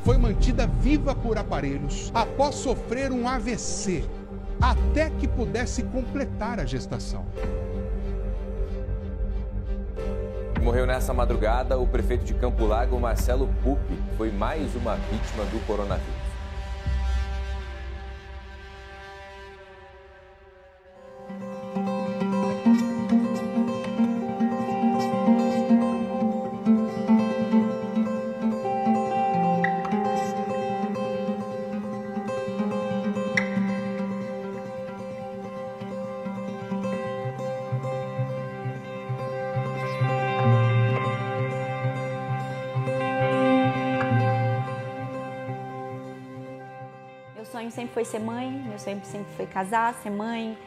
Foi mantida viva por aparelhos após sofrer um AVC, até que pudesse completar a gestação. Morreu nessa madrugada o prefeito de Campo Largo, Marcelo Pupi, que foi mais uma vítima do coronavírus. Meu sonho sempre foi ser mãe, meu sonho sempre foi casar, ser mãe,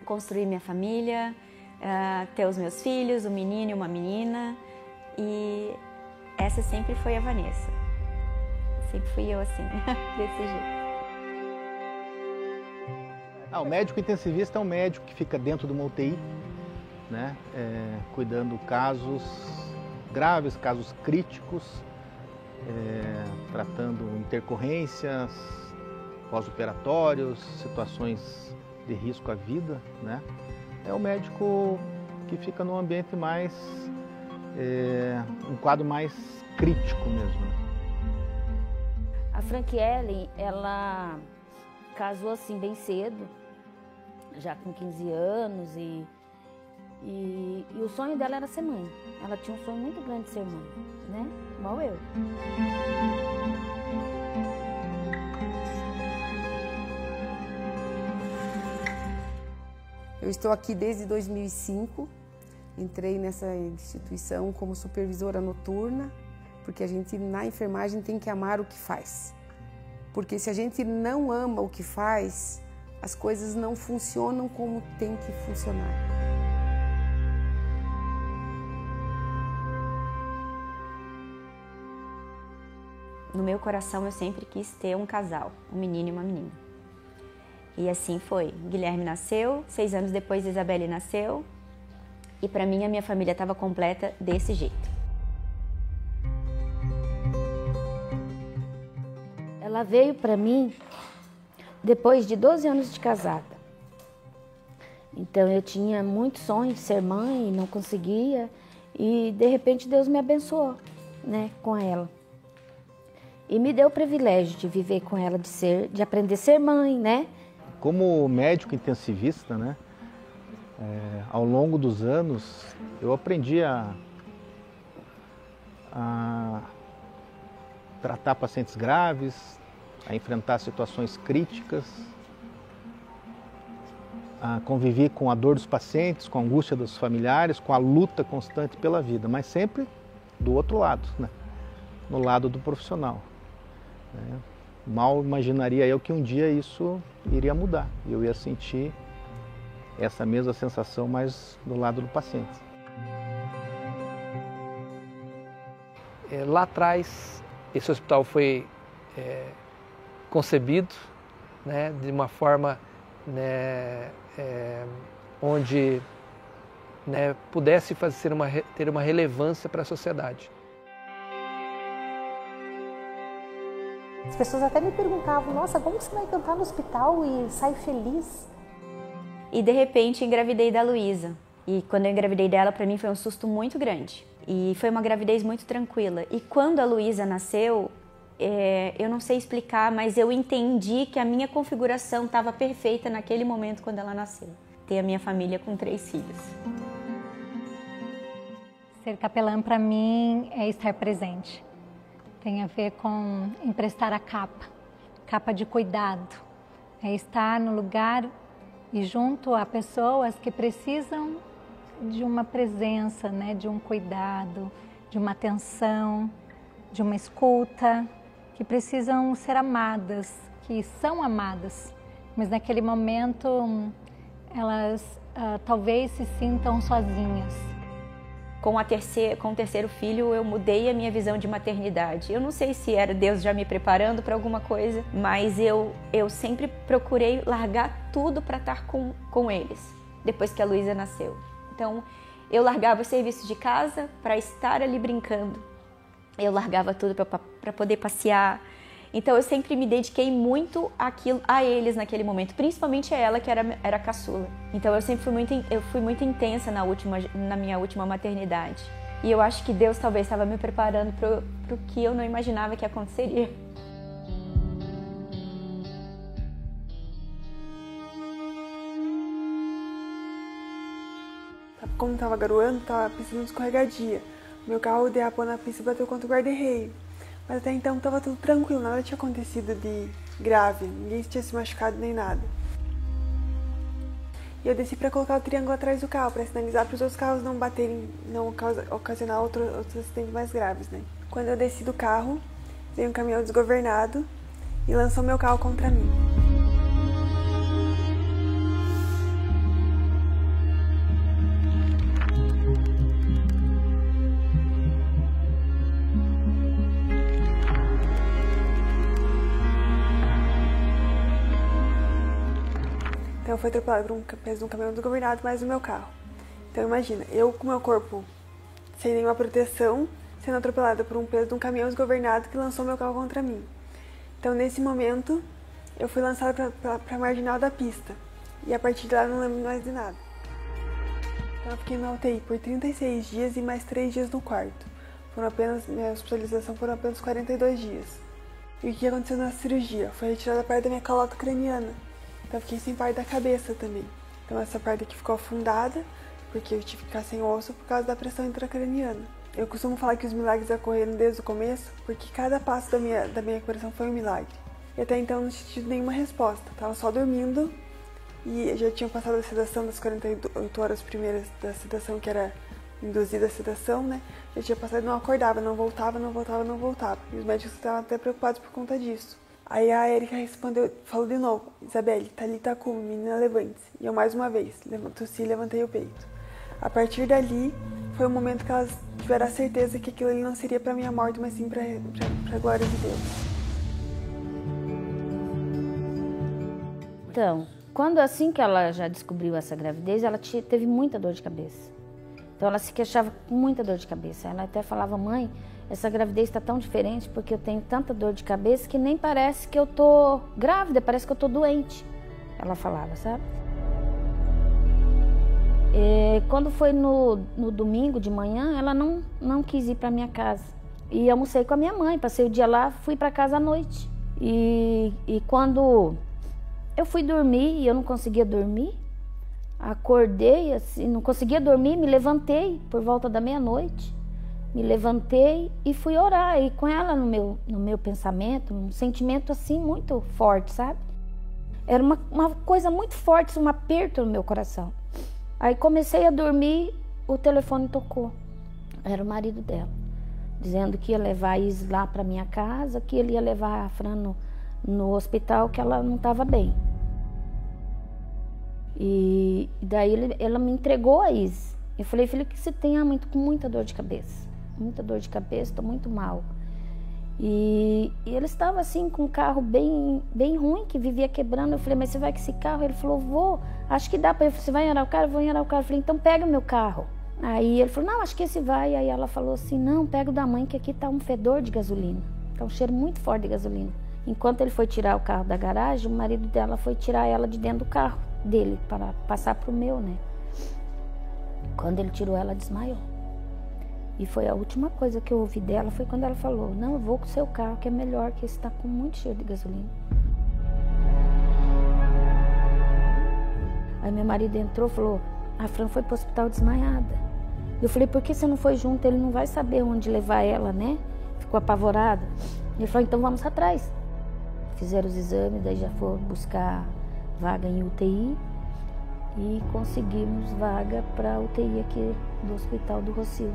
construir minha família, ter os meus filhos, um menino e uma menina. E essa sempre foi a Vanessa. Sempre fui eu assim, desse jeito. O médico intensivista é um médico que fica dentro de uma UTI, né, cuidando casos graves, casos críticos, tratando intercorrências, pós-operatórios, situações de risco à vida, né? É o médico que fica num ambiente mais, um quadro mais crítico mesmo. A Franquielle, ela casou assim bem cedo, já com 15 anos e o sonho dela era ser mãe. Ela tinha um sonho muito grande de ser mãe, né? Igual eu. Eu estou aqui desde 2005, entrei nessa instituição como supervisora noturna, porque a gente na enfermagem tem que amar o que faz. Porque se a gente não ama o que faz, as coisas não funcionam como tem que funcionar. No meu coração eu sempre quis ter um casal, um menino e uma menina. E assim foi. Guilherme nasceu, 6 anos depois Isabelle nasceu. E para mim a minha família estava completa desse jeito. Ela veio para mim depois de 12 anos de casada. Então eu tinha muito sonho de ser mãe, não conseguia. E de repente Deus me abençoou, né, com ela. E me deu o privilégio de viver com ela, de aprender a ser mãe, né? Como médico intensivista, né, ao longo dos anos, eu aprendi a tratar pacientes graves, a enfrentar situações críticas, a conviver com a dor dos pacientes, com a angústia dos familiares, com a luta constante pela vida, mas sempre do outro lado, né, no lado do profissional. Mal imaginaria eu que um dia isso iria mudar. Eu ia sentir essa mesma sensação, mas do lado do paciente. Lá atrás, esse hospital foi concebido, né, de uma forma, né, onde, né, pudesse ter uma relevância para a sociedade. As pessoas até me perguntavam, nossa, como você vai cantar no hospital e sai feliz? E de repente engravidei da Luísa. E quando eu engravidei dela, para mim foi um susto muito grande. E foi uma gravidez muito tranquila. E quando a Luísa nasceu, eu não sei explicar, mas eu entendi que a minha configuração estava perfeita naquele momento quando ela nasceu. Ter a minha família com 3 filhos. Ser capelã para mim é estar presente. Tem a ver com emprestar a capa de cuidado. É estar no lugar e junto a pessoas que precisam de uma presença, né, de um cuidado, de uma atenção, de uma escuta, que precisam ser amadas, que são amadas, mas naquele momento elas talvez se sintam sozinhas. Com o terceiro filho, eu mudei a minha visão de maternidade. Eu não sei se era Deus já me preparando para alguma coisa, mas eu sempre procurei largar tudo para estar com eles. depois que a Luísa nasceu. Então, eu largava o serviço de casa para estar ali brincando. Eu largava tudo para poder passear. Então, eu sempre me dediquei muito a eles naquele momento, principalmente a ela, que era a caçula. Então, eu fui muito intensa na minha última maternidade. E eu acho que Deus talvez estava me preparando para o que eu não imaginava que aconteceria. Como estava garoando, estava a pista muito escorregadia. Meu carro derrapou na pista e bateu contra o guarda-reio. Mas até então estava tudo tranquilo, nada tinha acontecido de grave, ninguém tinha se machucado nem nada. E eu desci para colocar o triângulo atrás do carro, para sinalizar para os outros carros não baterem, não ocasionar outros acidentes mais graves, né? Quando eu desci do carro, veio um caminhão desgovernado e lançou meu carro contra mim. Então eu fui atropelada por um peso de um caminhão desgovernado mais do meu carro. Então imagina, eu com meu corpo sem nenhuma proteção, sendo atropelada por um peso de um caminhão desgovernado que lançou meu carro contra mim. Então nesse momento eu fui lançada para a marginal da pista. E a partir de lá eu não lembro mais de nada. Então eu fiquei na UTI por 36 dias e mais 3 dias no quarto. Minha hospitalização foram apenas 42 dias. E o que aconteceu na cirurgia? Foi retirada a parte da minha calota craniana. Então eu fiquei sem parte da cabeça também. Então essa parte aqui ficou afundada, porque eu tive que ficar sem osso por causa da pressão intracraniana. Eu costumo falar que os milagres ocorreram desde o começo, porque cada passo da minha recuperação foi um milagre. E até então eu não tinha tido nenhuma resposta. Estava só dormindo e já tinha passado a sedação das 48 horas primeiras da sedação, que era induzida a sedação, né? Já tinha passado, não acordava, não voltava. E os médicos estavam até preocupados por conta disso. Aí a Erika respondeu, falou de novo: Isabelle, Thalita cum, menina, levante-se. E eu mais uma vez, tossi e levantei o peito. A partir dali, foi o momento que elas tiveram a certeza que aquilo ali não seria para minha morte, mas sim para a glória de Deus. Então, quando assim que ela já descobriu essa gravidez, ela teve muita dor de cabeça. Então ela se queixava com muita dor de cabeça. Ela até falava: mãe, essa gravidez está tão diferente porque eu tenho tanta dor de cabeça que nem parece que eu tô grávida, parece que eu tô doente. Ela falava, sabe? Quando foi no domingo de manhã, ela não quis ir para minha casa. E almocei com a minha mãe, passei o dia lá, fui para casa à noite. E quando eu fui dormir e eu não conseguia dormir, acordei assim, não conseguia dormir, me levantei por volta da meia-noite. Me levantei e fui orar, e com ela no meu pensamento, um sentimento assim muito forte, sabe? Era uma coisa muito forte, um aperto no meu coração. Aí comecei a dormir, o telefone tocou. Era o marido dela, dizendo que ia levar a Is lá para minha casa, que ele ia levar a Fran no hospital, que ela não estava bem. E daí ela me entregou a Is. Eu falei: filha, que você tem? Com muita dor de cabeça. Muita dor de cabeça, estou muito mal. E ele estava assim com um carro bem ruim, que vivia quebrando. Eu falei: mas você vai com esse carro? Ele falou: vou, acho que dá para ir. Você vai em Araucária? Eu vou em Araucária. Eu falei: então pega o meu carro. Aí ele falou: não, acho que esse vai. Aí ela falou assim: não, pega o da mãe, que aqui tá um fedor de gasolina. Tá um cheiro muito forte de gasolina. Enquanto ele foi tirar o carro da garagem, o marido dela foi tirar ela de dentro do carro dele, para passar pro meu, né? Quando ele tirou, ela desmaiou. E foi a última coisa que eu ouvi dela, foi quando ela falou: não, eu vou com o seu carro, que é melhor, que esse está com muito cheiro de gasolina. Aí meu marido entrou e falou: a Fran foi pro hospital desmaiada. Eu falei: por que você não foi junto? Ele não vai saber onde levar ela, né? Ficou apavorado. Ele falou: então vamos atrás. Fizeram os exames, daí já foram buscar vaga em UTI. E conseguimos vaga para UTI aqui do Hospital do Rocio.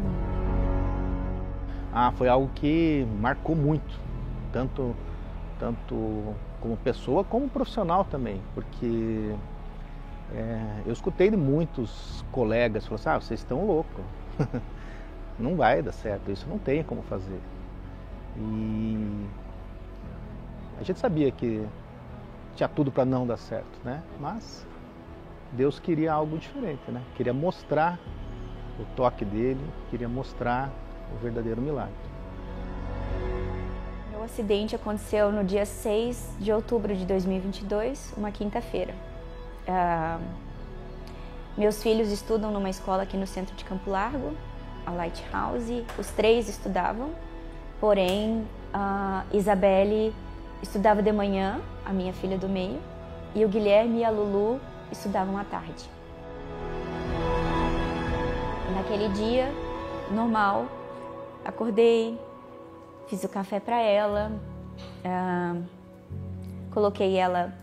Foi algo que marcou muito, tanto como pessoa como profissional também, porque eu escutei de muitos colegas, falaram assim: vocês estão loucos, não vai dar certo, isso não tem como fazer. E a gente sabia que tinha tudo para não dar certo, né? Mas Deus queria algo diferente, né? Queria mostrar o toque dele, queria mostrar o verdadeiro milagre. Meu acidente aconteceu no dia 6 de outubro de 2022, uma quinta-feira. Meus filhos estudam numa escola aqui no centro de Campo Largo, a Lighthouse. Os 3 estudavam, porém a Isabelle estudava de manhã, a minha filha do meio, e o Guilherme e a Lulu estudavam à tarde. Naquele dia, normal, acordei, fiz o café para ela, coloquei ela,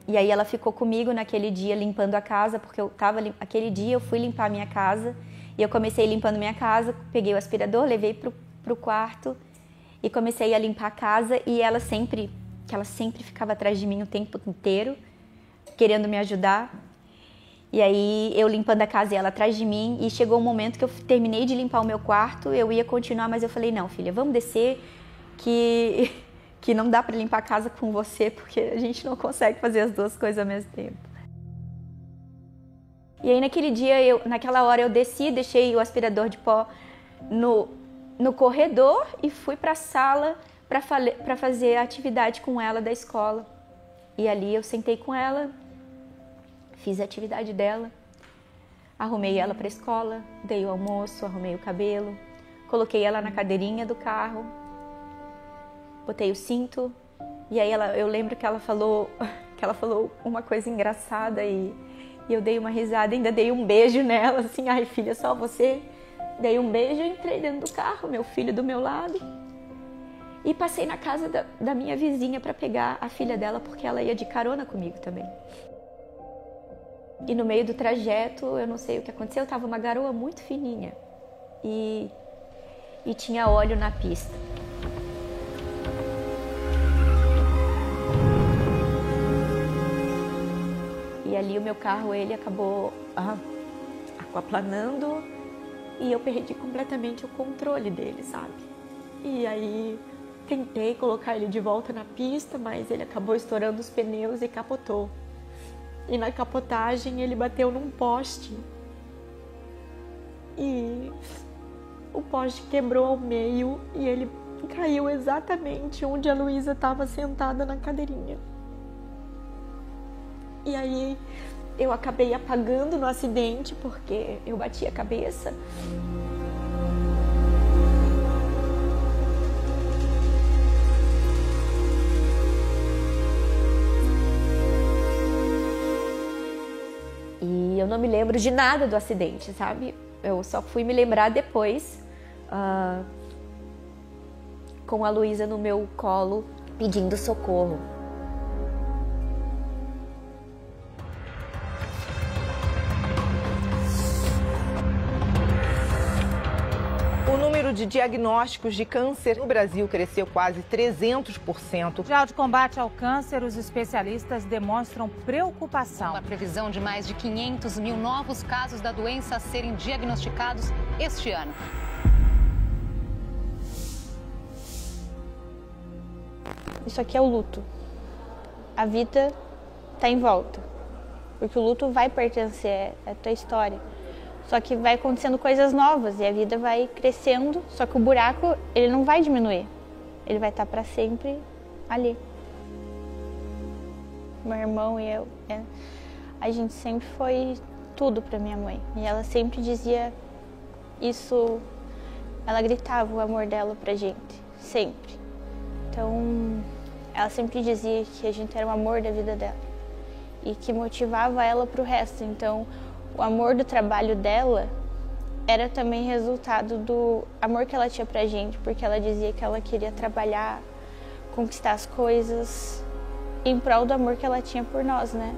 e aí ela ficou comigo naquele dia limpando a casa, porque aquele dia eu fui limpar a minha casa, e eu comecei limpando minha casa, peguei o aspirador, levei pro quarto e comecei a limpar a casa, e ela sempre ficava atrás de mim o tempo inteiro, querendo me ajudar. E aí eu limpando a casa e ela atrás de mim, e chegou um momento que eu terminei de limpar o meu quarto, eu ia continuar, mas eu falei, não filha, vamos descer, que não dá para limpar a casa com você, porque a gente não consegue fazer as duas coisas ao mesmo tempo. E aí naquele dia, naquela hora eu desci, deixei o aspirador de pó no corredor e fui para a sala para fazer a atividade com ela da escola. E ali eu sentei com ela, fiz a atividade dela, arrumei ela para a escola, dei o almoço, arrumei o cabelo, coloquei ela na cadeirinha do carro, botei o cinto, e aí eu lembro que ela falou uma coisa engraçada, e eu dei uma risada, ainda dei um beijo nela, assim, ai filha, só você. Dei um beijo, entrei dentro do carro, meu filho do meu lado, e passei na casa da minha vizinha para pegar a filha dela, porque ela ia de carona comigo também. E no meio do trajeto, eu não sei o que aconteceu, estava uma garoa muito fininha e tinha óleo na pista. E ali o meu carro, ele acabou aquaplanando, e eu perdi completamente o controle dele, sabe? E aí tentei colocar ele de volta na pista, mas ele acabou estourando os pneus e capotou. E na capotagem ele bateu num poste. E o poste quebrou ao meio e ele caiu exatamente onde a Luísa estava sentada na cadeirinha. E aí eu acabei apagando no acidente porque eu bati a cabeça. E eu não me lembro de nada do acidente, sabe? Eu só fui me lembrar depois, com a Luísa no meu colo, pedindo socorro. O número de diagnósticos de câncer no Brasil cresceu quase 300%. Já de combate ao câncer, os especialistas demonstram preocupação. Uma previsão de mais de 500 mil novos casos da doença a serem diagnosticados este ano. Isso aqui é o luto. A vida está em volta, porque o luto vai pertencer à tua história. Só que vai acontecendo coisas novas e a vida vai crescendo, só que o buraco, ele não vai diminuir. Ele vai estar para sempre ali. Meu irmão e eu, a gente sempre foi tudo para minha mãe. E ela sempre dizia isso, ela gritava o amor dela pra gente, sempre. Então, ela sempre dizia que a gente era o amor da vida dela e que motivava ela pro resto. Então, o amor do trabalho dela era também resultado do amor que ela tinha pra gente, porque ela dizia que ela queria trabalhar, conquistar as coisas em prol do amor que ela tinha por nós, né?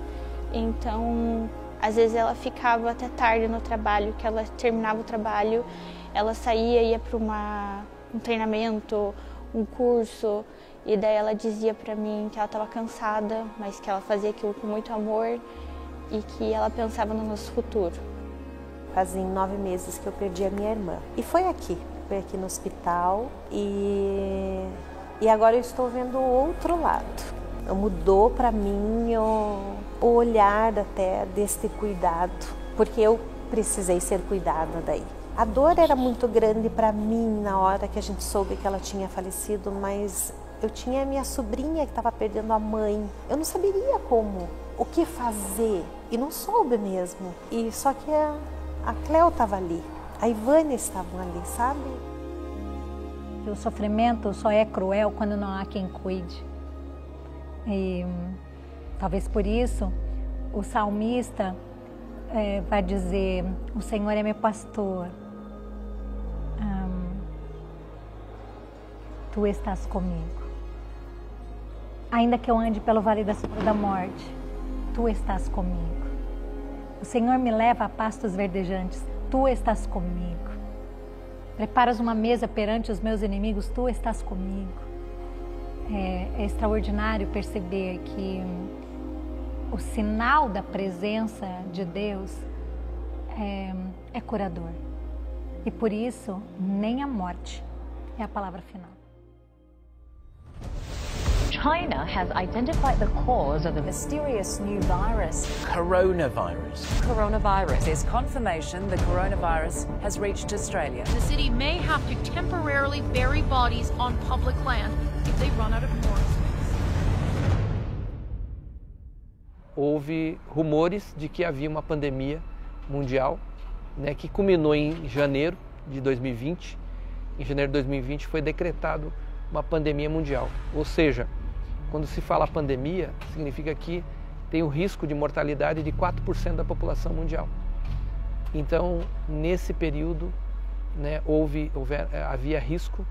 Então, às vezes ela ficava até tarde no trabalho, que ela terminava o trabalho, ela saía, ia para um treinamento, um curso, e daí ela dizia pra mim que ela estava cansada, mas que ela fazia aquilo com muito amor e que ela pensava no nosso futuro. Fazem 9 meses que eu perdi a minha irmã. E foi aqui no hospital, e agora eu estou vendo o outro lado. Mudou para mim o olhar até deste cuidado, porque eu precisei ser cuidada daí. A dor era muito grande para mim na hora que a gente soube que ela tinha falecido, mas eu tinha a minha sobrinha que estava perdendo a mãe. Eu não saberia como, o que fazer, e não soube mesmo. E só que a Cleo estava ali, a Ivânia estavam ali, sabe? O sofrimento só é cruel quando não há quem cuide. E talvez por isso o salmista vai dizer: o Senhor é meu pastor, tu estás comigo. Ainda que eu ande pelo vale da sombra da morte, tu estás comigo. O Senhor me leva a pastos verdejantes, tu estás comigo. Preparas uma mesa perante os meus inimigos, tu estás comigo. É extraordinário perceber que o sinal da presença de Deus é curador. E por isso, nem a morte é a palavra final. China has identified the cause of the mysterious new virus. Coronavirus. Coronavirus. There's confirmation the coronavirus has reached Australia. The city may have to temporarily bury bodies on public land if they run out of more space. Houve rumores de que havia uma pandemia mundial, né, que culminou em janeiro de 2020. Em janeiro de 2020 foi decretado uma pandemia mundial, ou seja, quando se fala pandemia, significa que tem o risco de mortalidade de 4% da população mundial. Então, nesse período, né, havia risco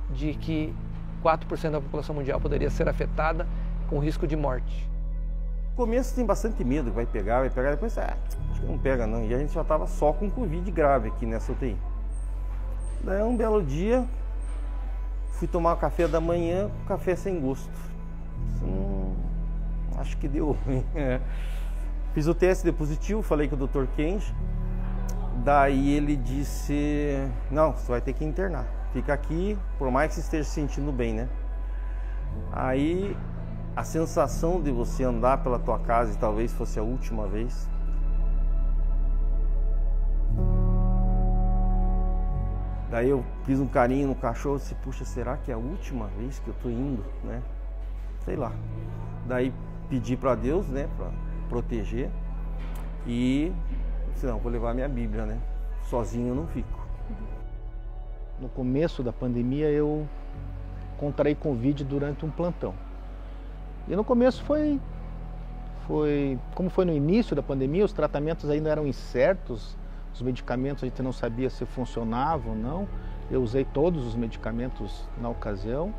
de que 4% da população mundial poderia ser afetada com risco de morte. No começo tem bastante medo que vai pegar, depois acho que não pega não. E a gente já estava só com Covid grave aqui nessa UTI. Daí um belo dia, fui tomar café da manhã, café sem gosto. Acho que deu ruim. Fiz o teste, deu positivo, falei com o Dr. Kenji. Daí ele disse: não, você vai ter que internar. Fica aqui, por mais que você esteja se sentindo bem, né? Aí a sensação de você andar pela tua casa e talvez fosse a última vez. Daí eu fiz um carinho no cachorro e disse: puxa, será que é a última vez que eu tô indo, né? Sei lá. Daí pedi para Deus, né, para proteger, e disse: não, vou levar minha Bíblia, né? Sozinho eu não fico. No começo da pandemia eu contraí Covid durante um plantão. E no começo foi como foi no início da pandemia, os tratamentos ainda eram incertos, os medicamentos a gente não sabia se funcionavam ou não. Eu usei todos os medicamentos na ocasião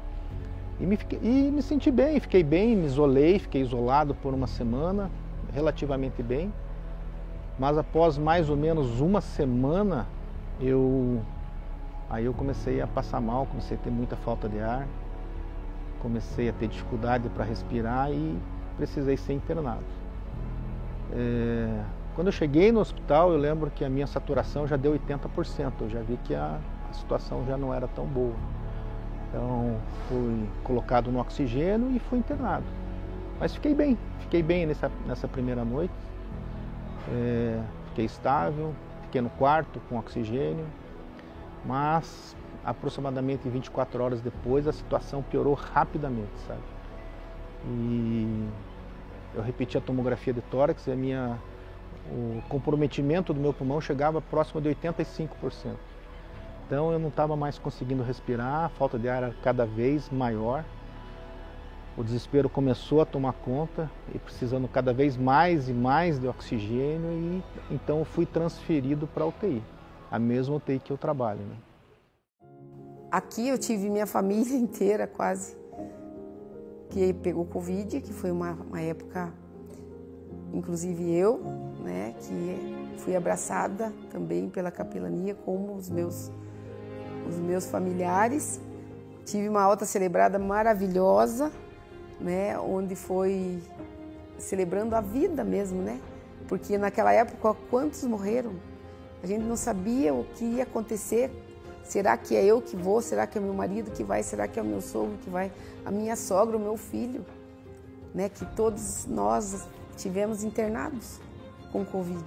e me senti bem, fiquei bem, me isolei, fiquei isolado por uma semana, relativamente bem. Mas após mais ou menos uma semana, aí eu comecei a passar mal, comecei a ter muita falta de ar, comecei a ter dificuldade para respirar e precisei ser internado. Quando eu cheguei no hospital, eu lembro que a minha saturação já deu 80%, eu já vi que a situação já não era tão boa. Então, fui colocado no oxigênio e fui internado. Mas fiquei bem nessa primeira noite. Fiquei estável, fiquei no quarto com oxigênio, mas aproximadamente 24 horas depois a situação piorou rapidamente, sabe? E eu repeti a tomografia de tórax e o comprometimento do meu pulmão chegava próximo de 85%. Então eu não estava mais conseguindo respirar, a falta de ar era cada vez maior. O desespero começou a tomar conta e precisando cada vez mais e mais de oxigênio, e então eu fui transferido para a UTI, a mesma UTI que eu trabalho, né? Aqui eu tive minha família inteira quase que pegou Covid, que foi uma época, inclusive eu, né, que fui abraçada também pela capelania como os meus familiares. Tive uma alta celebrada maravilhosa, né, onde foi celebrando a vida mesmo, né? Porque naquela época, quantos morreram? A gente não sabia o que ia acontecer. Será que é eu que vou? Será que é meu marido que vai? Será que é o meu sogro que vai? A minha sogra, o meu filho, né? Que todos nós tivemos internados com Covid.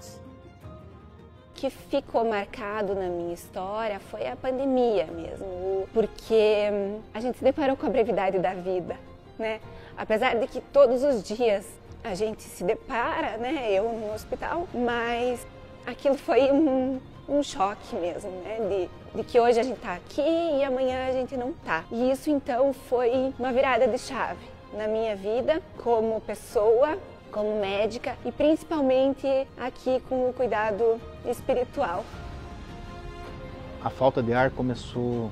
O que ficou marcado na minha história foi a pandemia mesmo, porque a gente se deparou com a brevidade da vida, né? Apesar de que todos os dias a gente se depara, né, eu no hospital, mas aquilo foi um choque mesmo, né, de que hoje a gente está aqui e amanhã a gente não está. E isso então foi uma virada de chave na minha vida como pessoa, como médica e principalmente aqui com o cuidado espiritual. A falta de ar começou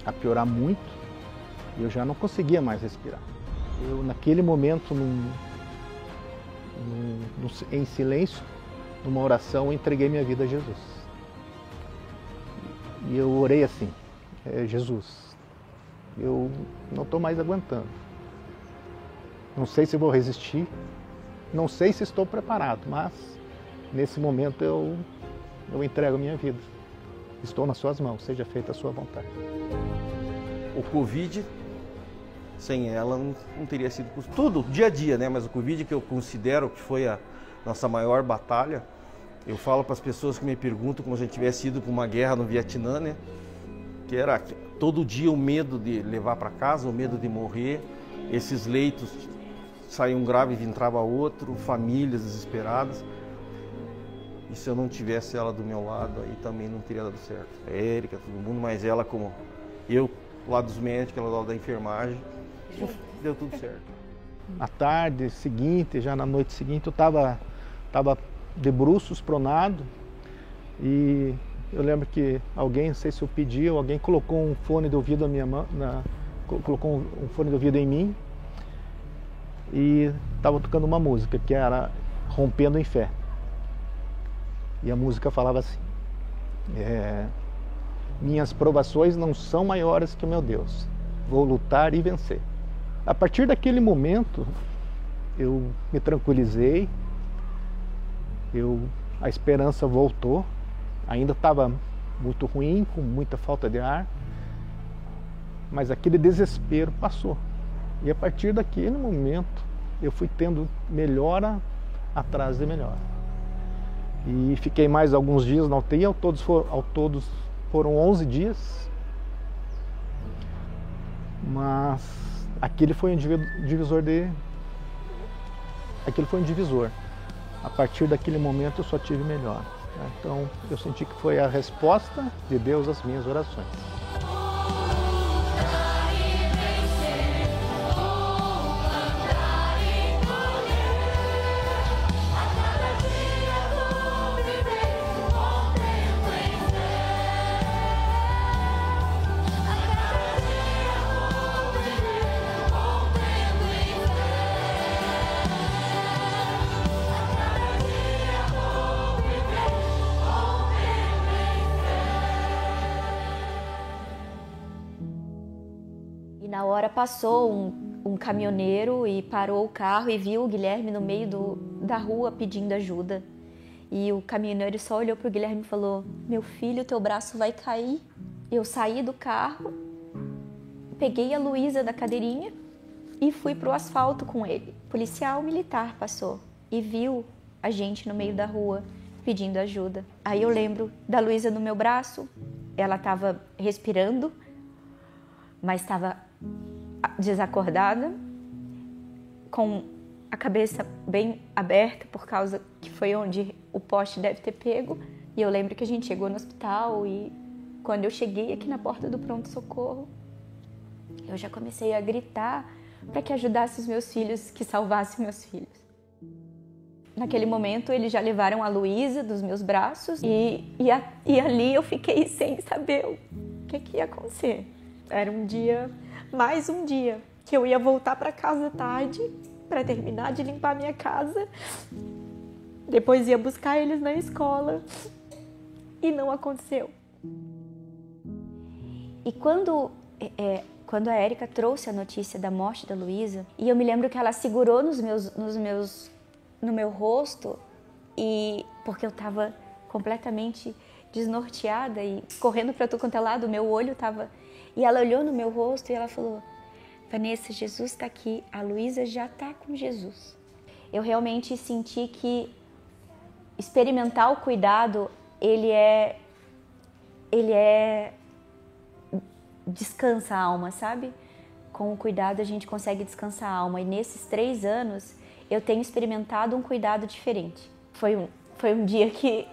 a piorar muito e eu já não conseguia mais respirar. Eu, naquele momento, em silêncio, numa oração, entreguei minha vida a Jesus. E eu orei assim: Jesus, eu não estou mais aguentando. Não sei se vou resistir, não sei se estou preparado, mas nesse momento eu entrego a minha vida. Estou nas suas mãos, seja feita a sua vontade. O Covid, sem ela, não teria sido possível. Tudo, dia a dia, né? Mas o Covid, que eu considero que foi a nossa maior batalha, eu falo para as pessoas que me perguntam como se a gente tivesse ido para uma guerra no Vietnã, né? Que era todo dia o medo de levar para casa, o medo de morrer, esses leitos saía um grave e entrava outro, famílias desesperadas. E se eu não tivesse ela do meu lado, aí também não teria dado certo. A Érica, todo mundo, mas ela como eu, do lado dos médicos, ela do lado da enfermagem, deu tudo certo. À tarde seguinte, já na noite seguinte, eu estava de bruços, pronado, e eu lembro que alguém, não sei se eu pedi, ou alguém colocou um fone de ouvido na minha mão, colocou um fone de ouvido em mim, e estava tocando uma música que era Rompendo em Fé. E a música falava assim: minhas provações não são maiores que o meu Deus, vou lutar e vencer. A partir daquele momento eu me tranquilizei, a esperança voltou, ainda estava muito ruim, com muita falta de ar, mas aquele desespero passou. E a partir daquele momento eu fui tendo melhora atrás de melhora. E fiquei mais alguns dias na UTI, ao todos foram 11 dias. Mas aquele foi um divisor. A partir daquele momento eu só tive melhora. Então eu senti que foi a resposta de Deus às minhas orações. E na hora passou um caminhoneiro e parou o carro e viu o Guilherme no meio da rua pedindo ajuda. E o caminhoneiro só olhou para o Guilherme e falou: meu filho, teu braço vai cair. Eu saí do carro, peguei a Luísa da cadeirinha e fui para o asfalto com ele. O policial militar passou e viu a gente no meio da rua pedindo ajuda. Aí eu lembro da Luísa no meu braço, ela estava respirando, mas estava desacordada, com a cabeça bem aberta, por causa que foi onde o poste deve ter pego. E eu lembro que a gente chegou no hospital e quando eu cheguei aqui na porta do pronto-socorro, eu já comecei a gritar para que ajudasse os meus filhos, que salvasse meus filhos. Naquele momento, eles já levaram a Luísa dos meus braços e ali eu fiquei sem saber o que ia acontecer. Era mais um dia, que eu ia voltar para casa tarde para terminar de limpar minha casa. Depois ia buscar eles na escola e não aconteceu. E quando a Érica trouxe a notícia da morte da Luísa, e eu me lembro que ela segurou no meu rosto, e porque eu estava completamente desnorteada e correndo para tudo quanto é lado, o meu olho estava... E ela olhou no meu rosto e ela falou: Vanessa, Jesus está aqui, a Luísa já está com Jesus. eu realmente senti que experimentar o cuidado, ele é descansa a alma, sabe? Com o cuidado a gente consegue descansar a alma. E nesses 3 anos eu tenho experimentado um cuidado diferente. Foi um dia que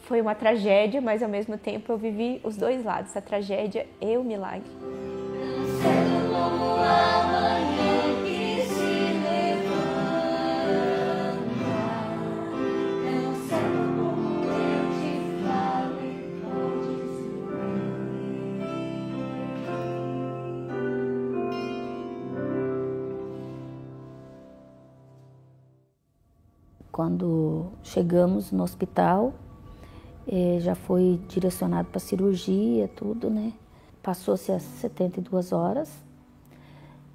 foi uma tragédia, mas ao mesmo tempo eu vivi os 2 lados, a tragédia e o milagre. Quando chegamos no hospital, já foi direcionado para cirurgia, tudo, né? Passou-se as 72 horas,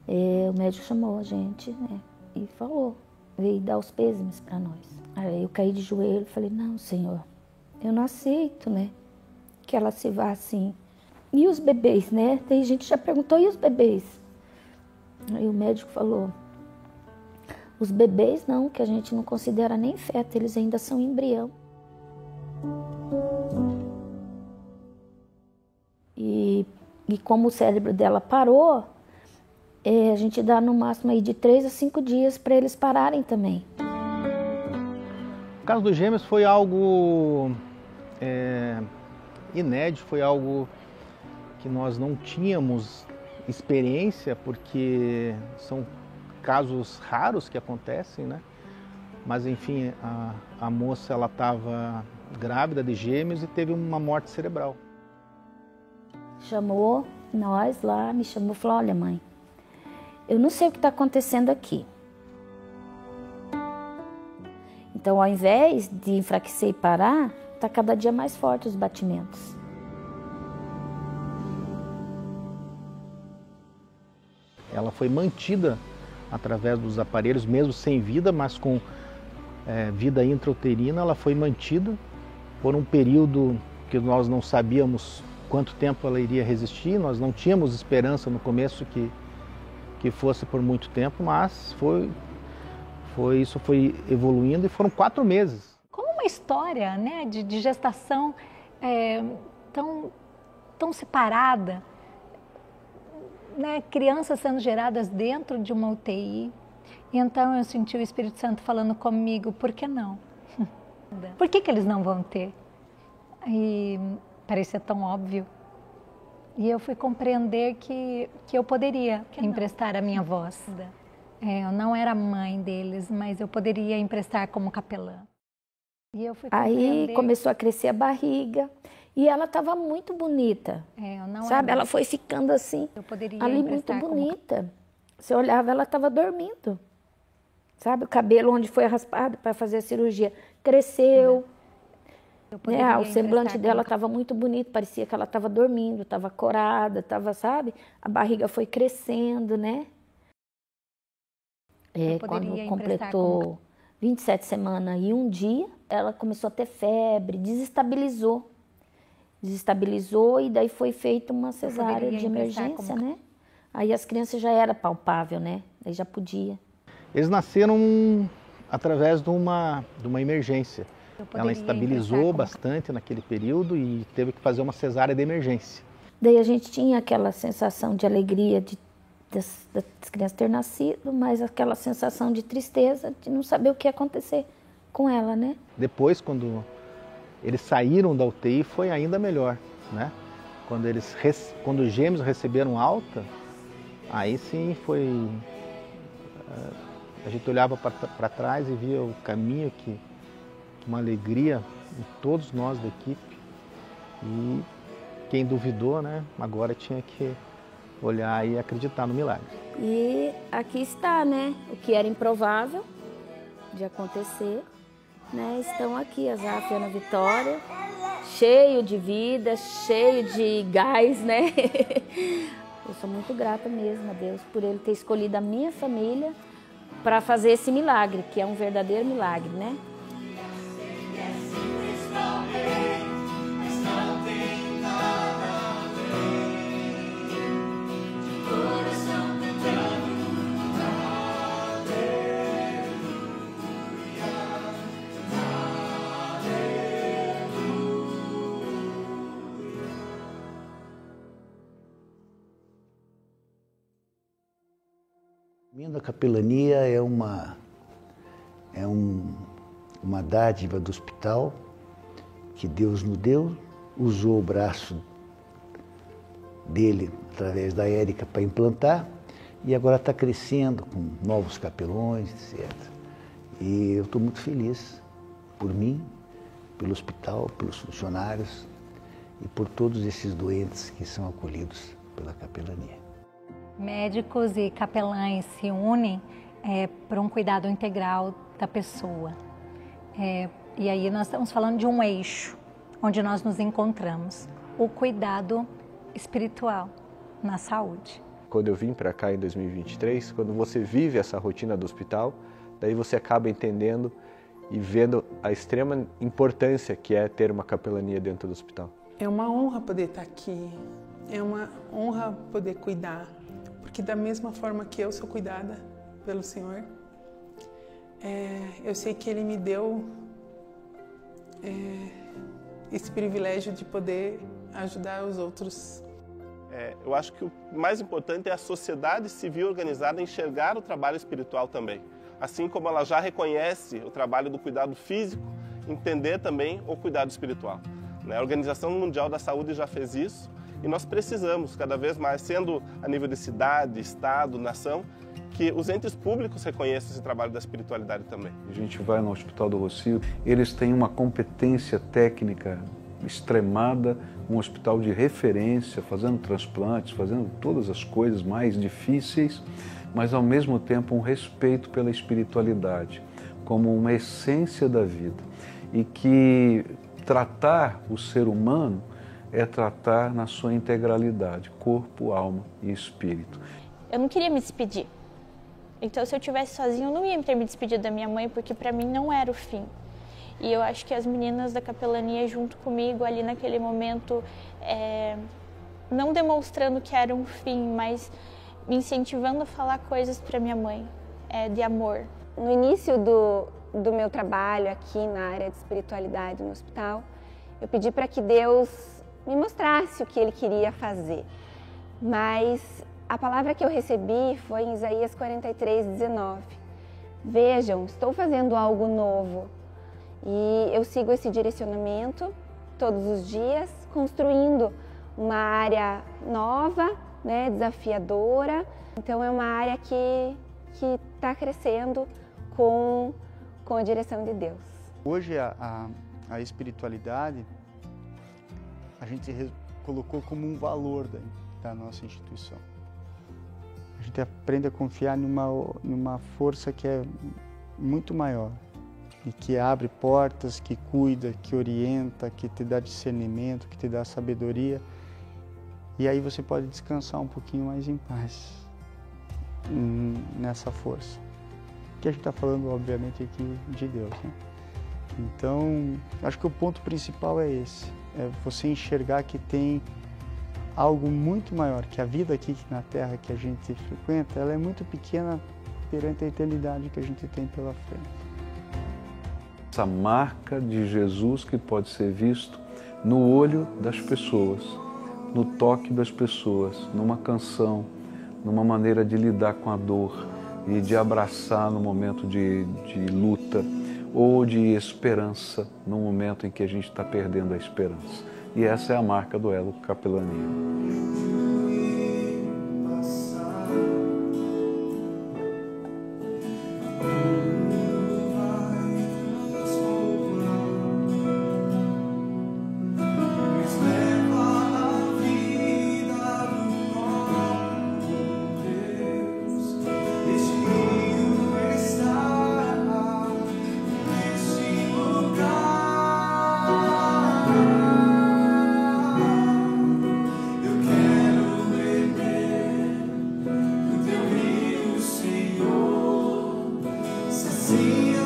o médico chamou a gente, né? E falou, veio dar os pêsames para nós. Aí eu caí de joelho e falei, não, Senhor, eu não aceito, né? Que ela se vá assim. E os bebês, né? Tem gente que já perguntou, e os bebês? Aí o médico falou, os bebês não, que a gente não considera nem feto, eles ainda são embrião. E como o cérebro dela parou, a gente dá no máximo aí de 3 a 5 dias para eles pararem também. O caso dos gêmeos foi algo inédito, foi algo que nós não tínhamos experiência, porque são casos raros que acontecem, né? Mas enfim, a moça ela estava grávida de gêmeos e teve uma morte cerebral. Chamou nós lá, me chamou e falou, olha mãe, eu não sei o que está acontecendo aqui. Então ao invés de enfraquecer e parar, está cada dia mais forte os batimentos. Ela foi mantida através dos aparelhos, mesmo sem vida, mas com vida intrauterina, ela foi mantida por um período que nós não sabíamos quanto tempo ela iria resistir, nós não tínhamos esperança no começo que fosse por muito tempo, mas isso foi evoluindo e foram 4 meses. Como uma história, né, de gestação tão separada, né, crianças sendo geradas dentro de uma UTI. E então eu senti o Espírito Santo falando comigo, por que não? Por que eles não vão ter? E parecia tão óbvio. E eu fui compreender que eu poderia emprestar a minha voz. Eu não era mãe deles, mas eu poderia emprestar como capelã. E eu fui compreender... Aí começou a crescer a barriga. E ela estava muito bonita, sabe? Ela foi ficando assim, ali muito bonita. Você olhava, ela estava dormindo, sabe? O cabelo onde foi raspado para fazer a cirurgia cresceu. O semblante dela estava muito bonito, parecia que ela estava dormindo, estava corada, estava, sabe? A barriga foi crescendo, né? Quando completou 27 semanas e 1 dia, ela começou a ter febre, desestabilizou e daí foi feita uma cesárea de emergência, né? Aí as crianças já era palpável, né? Aí já podia. Eles nasceram através de uma emergência. Ela estabilizou bastante naquele período e teve que fazer uma cesárea de emergência. Daí a gente tinha aquela sensação de alegria das crianças ter nascido, mas aquela sensação de tristeza de não saber o que ia acontecer com ela, né? Depois, quando eles saíram da UTI, foi ainda melhor, né? Quando os gêmeos receberam alta, aí sim foi... A gente olhava para trás e via o caminho que uma alegria de todos nós da equipe. E quem duvidou, né? Agora tinha que olhar e acreditar no milagre. E aqui está, né? O que era improvável de acontecer. Né, estão aqui, a Zaf e a Ana Vitória, cheio de vida, cheio de gás, né? Eu sou muito grata mesmo a Deus por Ele ter escolhido a minha família para fazer esse milagre, que é um verdadeiro milagre, né? da capelania é uma dádiva do hospital que Deus nos deu, usou o braço dele, através da Érica, para implantar, e agora está crescendo com novos capelões, etc. E eu estou muito feliz por mim, pelo hospital, pelos funcionários e por todos esses doentes que são acolhidos pela capelania. Médicos e capelães se unem para um cuidado integral da pessoa. E aí nós estamos falando de um eixo onde nós nos encontramos, o cuidado espiritual na saúde. Quando eu vim para cá em 2023, quando você vive essa rotina do hospital, daí você acaba entendendo e vendo a extrema importância que é ter uma capelania dentro do hospital. É uma honra poder estar aqui, é uma honra poder cuidar, porque da mesma forma que eu sou cuidada pelo Senhor, eu sei que Ele me deu esse privilégio de poder ajudar os outros. Eu acho que o mais importante é a sociedade civil organizada enxergar o trabalho espiritual também. Assim como ela já reconhece o trabalho do cuidado físico, entender também o cuidado espiritual. A Organização Mundial da Saúde já fez isso e nós precisamos cada vez mais, sendo a nível de cidade, estado, nação, que os entes públicos reconheçam esse trabalho da espiritualidade também. A gente vai no Hospital do Rocio, eles têm uma competência técnica extremada, um hospital de referência, fazendo transplantes, fazendo todas as coisas mais difíceis, mas ao mesmo tempo um respeito pela espiritualidade, como uma essência da vida. E que tratar o ser humano é tratar na sua integralidade, corpo, alma e espírito. Eu não queria me despedir. Então, se eu estivesse sozinha, eu não ia ter me despedido da minha mãe, porque para mim não era o fim. E eu acho que as meninas da capelania, junto comigo, ali naquele momento, não demonstrando que era um fim, mas me incentivando a falar coisas para minha mãe, de amor. No início do meu trabalho aqui na área de espiritualidade no hospital, eu pedi para que Deus me mostrasse o que Ele queria fazer. Mas a palavra que eu recebi foi em Isaías 43:19. Vejam, estou fazendo algo novo. E eu sigo esse direcionamento todos os dias, construindo uma área nova, desafiadora. Então é uma área que está crescendo com a direção de Deus. Hoje a espiritualidade a gente colocou como um valor da nossa instituição. A gente aprende a confiar numa força que é muito maior e que abre portas, que cuida, que orienta, que te dá discernimento, que te dá sabedoria. E aí você pode descansar um pouquinho mais em paz nessa força. Que a gente está falando, obviamente, aqui de Deus, né? Então, acho que o ponto principal é esse, é você enxergar que tem algo muito maior, que a vida aqui na Terra que a gente frequenta, ela é muito pequena perante a eternidade que a gente tem pela frente. Essa marca de Jesus que pode ser visto no olho das pessoas, no toque das pessoas, numa canção, numa maneira de lidar com a dor e de abraçar no momento de luta ou de esperança no momento em que a gente está perdendo a esperança. E essa é a marca do Elo Capelania. See